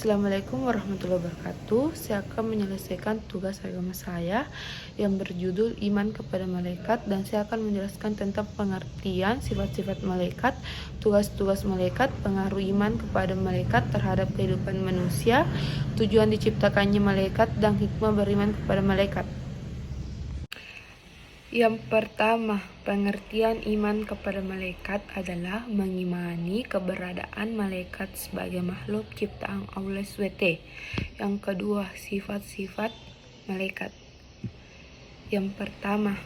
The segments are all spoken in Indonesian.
Assalamualaikum warahmatullahi wabarakatuh. Saya akan menyelesaikan tugas agama saya yang berjudul Iman kepada Malaikat, dan saya akan menjelaskan tentang pengertian sifat-sifat malaikat, tugas-tugas malaikat, pengaruh iman kepada malaikat terhadap kehidupan manusia, tujuan diciptakannya malaikat, dan hikmah beriman kepada malaikat. Yang pertama, pengertian iman kepada malaikat adalah mengimani keberadaan malaikat sebagai makhluk ciptaan Allah SWT. Yang kedua, sifat-sifat malaikat. Yang pertama,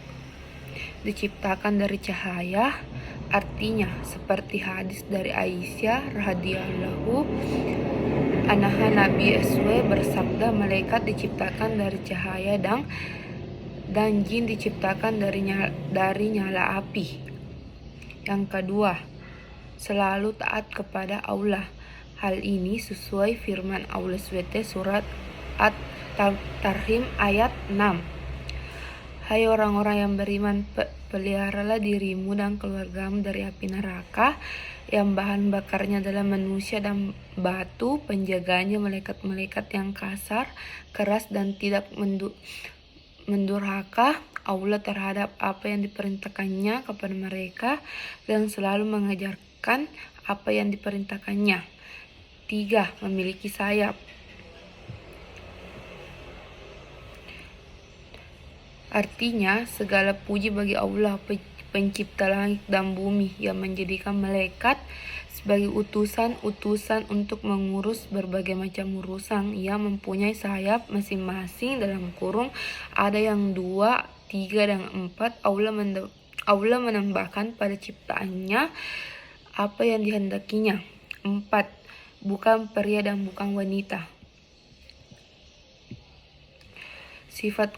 diciptakan dari cahaya, artinya seperti hadis dari Aisyah radhiyallahu anha, Nabi SAW bersabda, malaikat diciptakan dari cahaya dan jin diciptakan dari nyala api. Yang kedua, selalu taat kepada Allah. Hal ini sesuai firman Allah SWT surat At-Tahrim ayat 6. Hai orang-orang yang beriman, peliharalah dirimu dan keluargamu dari api neraka yang bahan bakarnya adalah manusia dan batu, penjaganya malaikat-malaikat yang kasar, keras, dan tidak mendurhaka Allah terhadap apa yang diperintahkannya kepada mereka dan selalu mengajarkan apa yang diperintahkannya. 3. Memiliki sayap. Artinya, segala puji bagi Allah, pencipta langit dan bumi, yang menjadikan malaikat sebagai utusan untuk mengurus berbagai macam urusan. Ia mempunyai sayap masing-masing, dalam kurung ada yang 2, 3, dan 4. Allah menambahkan pada ciptaannya apa yang dihendakinya. 4. Bukan pria dan bukan wanita. Sifat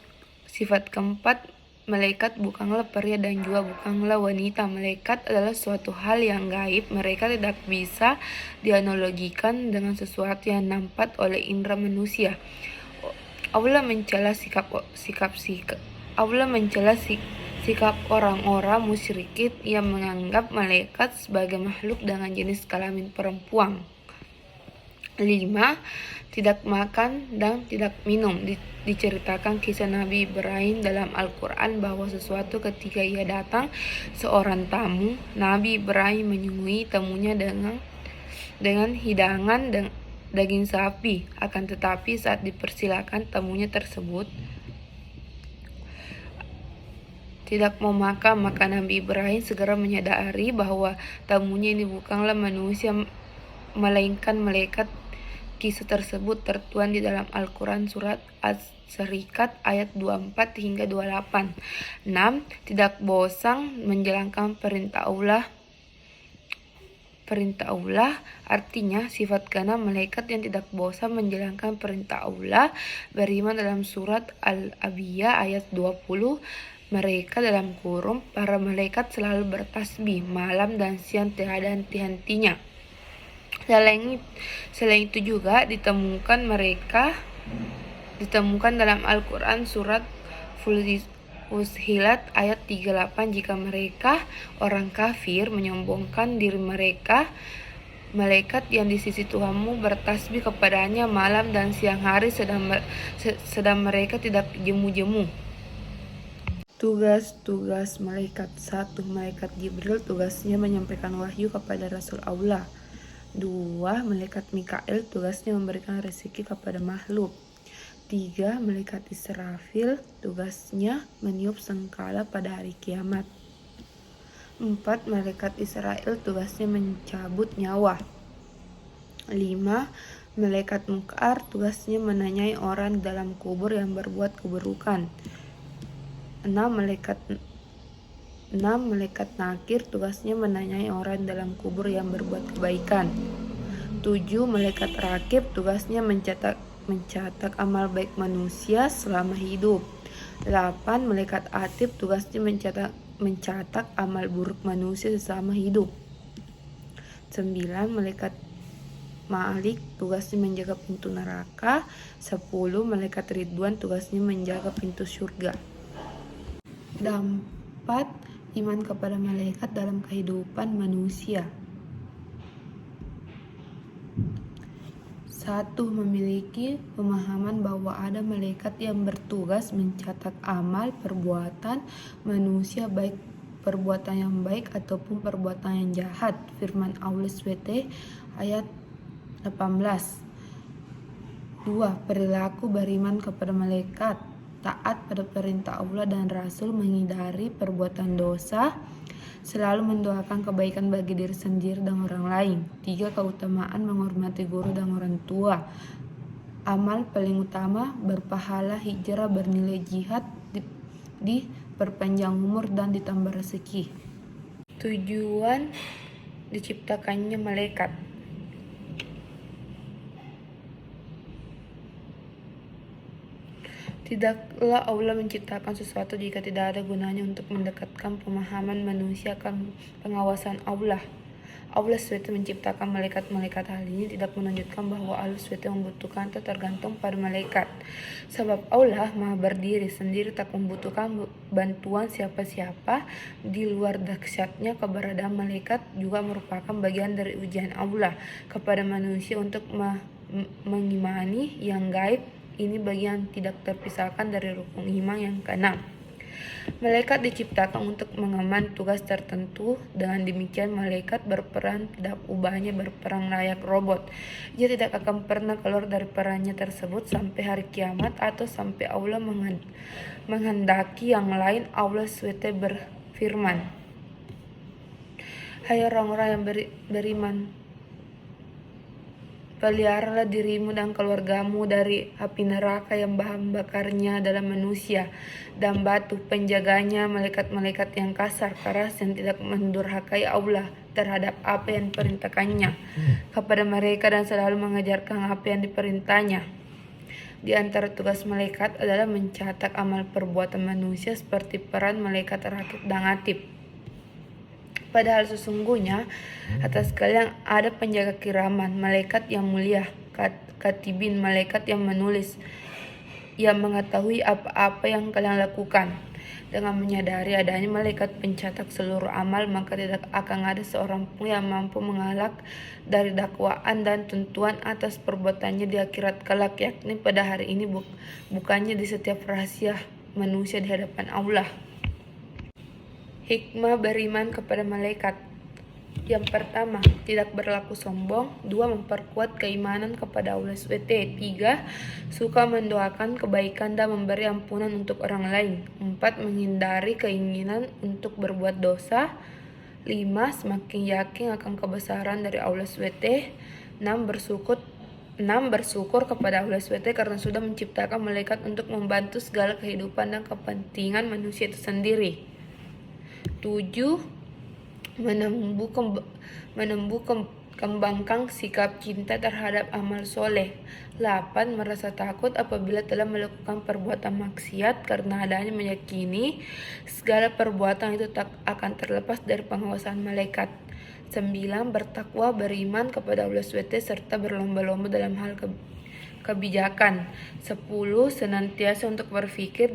keempat, malaikat bukanlah pria dan juga bukanlah wanita. Malaikat adalah suatu hal yang gaib. Mereka tidak bisa dianalogikan dengan sesuatu yang nampak oleh indera manusia. Allah mencela sikap orang-orang musyrikin yang menganggap malaikat sebagai makhluk dengan jenis kelamin perempuan. 5. Tidak makan dan tidak minum. Diceritakan kisah Nabi Ibrahim dalam Al-Quran bahwa suatu ketika ia datang seorang tamu, Nabi Ibrahim menyuguhi tamunya dengan hidangan daging sapi. Akan tetapi saat dipersilakan, tamunya tersebut tidak mau makan, maka Nabi Ibrahim segera menyadari bahwa tamunya ini bukanlah manusia melainkan malaikat. Kisah tersebut tertuang di dalam Al-Quran surat As-Sarikat ayat 24 hingga 28. 6. Tidak bosan menjalankan perintah Allah. Artinya sifat keenam, malaikat yang tidak bosan menjalankan perintah Allah. Beriman dalam surat Al-Anbiya ayat 20. Mereka dalam kurung, para malaikat selalu bertasbih malam dan siang tiada henti-hentinya. Selain itu juga ditemukan dalam Al-Quran surat Fussilat ayat 38, jika mereka orang kafir menyombongkan diri mereka, malaikat yang di sisi Tuhanmu bertasbih kepadanya malam dan siang hari sedang mereka tidak jemu-jemu. Tugas malaikat. 1. Malaikat Jibril tugasnya menyampaikan wahyu kepada Rasul Allah. 2. Malaikat Mikail tugasnya memberikan rezeki kepada makhluk. 3. Malaikat Israfil tugasnya meniup sangkala pada hari kiamat. 4. Malaikat Israel tugasnya mencabut nyawa. 5. Malaikat Munkar tugasnya menanyai orang dalam kubur yang berbuat keburukan. 6. Malaikat Nakir tugasnya menanyai orang dalam kubur yang berbuat kebaikan. 7. Malaikat Rakib tugasnya mencatat amal baik manusia selama hidup. 8. Malaikat Atib tugasnya mencatat amal buruk manusia selama hidup. 9. Malaikat Malik tugasnya menjaga pintu neraka. 10. Malaikat Ridwan tugasnya menjaga pintu surga. Dampak iman kepada malaikat dalam kehidupan manusia. 1. Memiliki pemahaman bahwa ada malaikat yang bertugas mencatat amal perbuatan manusia, baik perbuatan yang baik ataupun perbuatan yang jahat. Firman Allah SWT ayat 18. 2. Perilaku beriman kepada malaikat, taat pada perintah Allah dan Rasul, menghindari perbuatan dosa, selalu mendoakan kebaikan bagi diri sendiri dan orang lain. 3. Keutamaan menghormati guru dan orang tua. Amal paling utama berpahala hijrah, bernilai jihad, diperpanjang umur dan ditambah rezeki. Tujuan diciptakannya malaikat. Tidaklah Allah menciptakan sesuatu jika tidak ada gunanya untuk mendekatkan pemahaman manusia akan pengawasan Allah. Allah SWT menciptakan malaikat-malaikat. Hal ini tidak menunjukkan bahwa Allah SWT membutuhkan atau tergantung pada malaikat. Sebab Allah Maha berdiri sendiri, tak membutuhkan bantuan siapa-siapa. Di luar dahsyatnya keberadaan malaikat juga merupakan bagian dari ujian Allah kepada manusia untuk mengimani yang gaib. Ini bagian tidak terpisahkan dari rukun iman yang keenam. Malaikat diciptakan untuk mengemban tugas tertentu. Dengan demikian malaikat berperan tidak ubahnya berperang layaknya robot. Ia tidak akan pernah keluar dari perannya tersebut sampai hari kiamat atau sampai Allah menghendaki yang lain. Allah SWT berfirman, hai orang-orang yang beriman, peliharalah dirimu dan keluargamu dari api neraka yang bahan bakarnya adalah manusia dan batu. Penjaganya malaikat-malaikat yang kasar, keras, yang tidak mendurhakai Allah terhadap apa yang diperintahkannya kepada mereka dan selalu mengajarkan apa yang diperintahnya. Di antara tugas malaikat adalah mencatat amal perbuatan manusia seperti peran malaikat rakib dan atib. Padahal sesungguhnya atas kalian ada penjaga kiraman, malaikat yang mulia, katibin, malaikat yang menulis, yang mengetahui apa-apa yang kalian lakukan. Dengan menyadari adanya malaikat pencatat seluruh amal, maka tidak akan ada seorang pun yang mampu mengelak dari dakwaan dan tuntuan atas perbuatannya di akhirat kelak, yakni pada hari ini, bukannya di setiap rahasia manusia di hadapan Allah. Hikmah beriman kepada malaikat. Yang pertama, tidak berlaku sombong. 2. Memperkuat keimanan kepada Allah SWT. 3. Suka mendoakan kebaikan dan memberi ampunan untuk orang lain. 4. Menghindari keinginan untuk berbuat dosa. 5. Semakin yakin akan kebesaran dari Allah SWT. 6. Bersyukur kepada Allah SWT karena sudah menciptakan malaikat untuk membantu segala kehidupan dan kepentingan manusia itu sendiri. 7. Kembangkan sikap cinta terhadap amal soleh. 8. Merasa takut apabila telah melakukan perbuatan maksiat karena adanya meyakini segala perbuatan itu tak akan terlepas dari pengawasan malaikat. 9. Bertakwa, beriman kepada Allah SWT serta berlomba-lomba dalam hal kebijakan. 10. Senantiasa untuk berpikir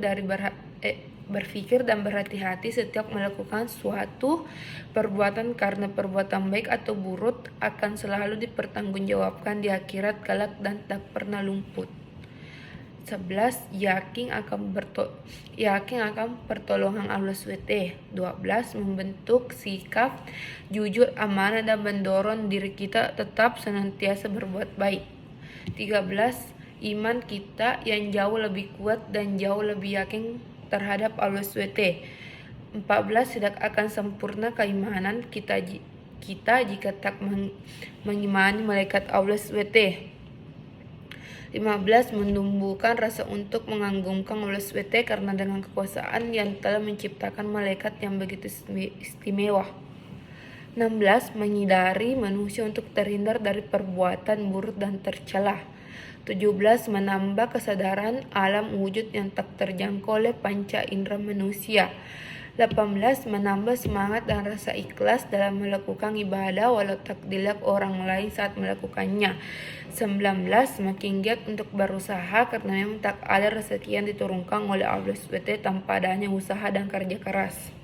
dan berhati-hati setiap melakukan suatu perbuatan karena perbuatan baik atau buruk akan selalu dipertanggungjawabkan di akhirat kelak dan tak pernah luput. 11. Yakin akan pertolongan Allah SWT. 12. Membentuk sikap jujur, amanah dan mendorong diri kita tetap senantiasa berbuat baik. 13. Iman kita yang jauh lebih kuat dan jauh lebih yakin terhadap Allah SWT. 14. Tidak akan sempurna keimanan kita jika tak mengimani malaikat Allah SWT. 15. Menumbuhkan rasa untuk mengagungkan Allah SWT karena dengan kekuasaan yang telah menciptakan malaikat yang begitu istimewa. 16. Menghindari manusia untuk terhindar dari perbuatan buruk dan tercela. 17. Menambah kesadaran alam wujud yang tak terjangkau oleh panca indera manusia. 18. Menambah semangat dan rasa ikhlas dalam melakukan ibadah walau tak dilihat orang lain saat melakukannya. 19. Semakin giat untuk berusaha karena memang tak ada rezeki yang diturunkan oleh Allah SWT tanpa adanya usaha dan kerja keras.